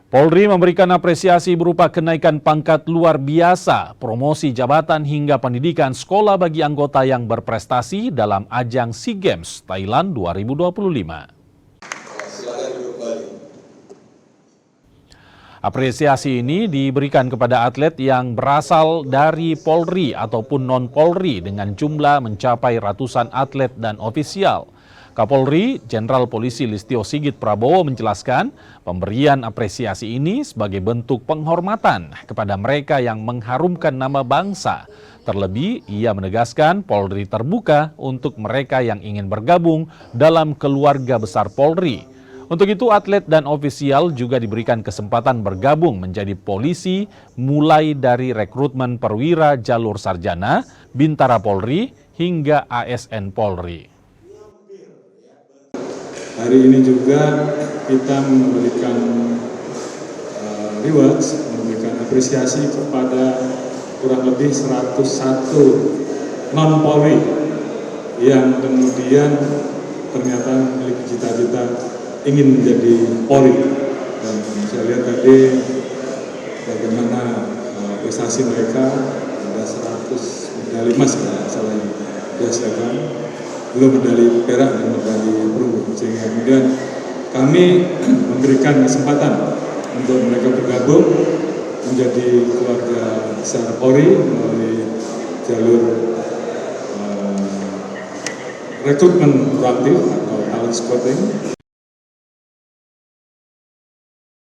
Polri memberikan apresiasi berupa kenaikan pangkat luar biasa, promosi jabatan hingga pendidikan sekolah bagi anggota yang berprestasi dalam ajang SEA Games Thailand 2025. Apresiasi ini diberikan kepada atlet yang berasal dari Polri ataupun non-Polri dengan jumlah mencapai ratusan atlet dan ofisial. Kapolri Jenderal Polisi Listio Sigit Prabowo menjelaskan pemberian apresiasi ini sebagai bentuk penghormatan kepada mereka yang mengharumkan nama bangsa. Terlebih, ia menegaskan Polri terbuka untuk mereka yang ingin bergabung dalam keluarga besar Polri. Untuk itu, atlet dan ofisial juga diberikan kesempatan bergabung menjadi polisi mulai dari rekrutmen perwira jalur sarjana, Bintara Polri, hingga ASN Polri. Hari ini juga kita memberikan rewards, memberikan apresiasi kepada kurang lebih 101 non-Polri yang kemudian ternyata memiliki cita-cita ingin menjadi Polri. Dan saya lihat tadi bagaimana prestasi mereka, ada 100 medali emas ya, salah yang dihasilkan, belum medali perak dan medali perunggu, sehingga kemudian kami memberikan kesempatan untuk mereka bergabung menjadi keluarga besar Polri melalui jalur rekrutmen proaktif atau talent scouting.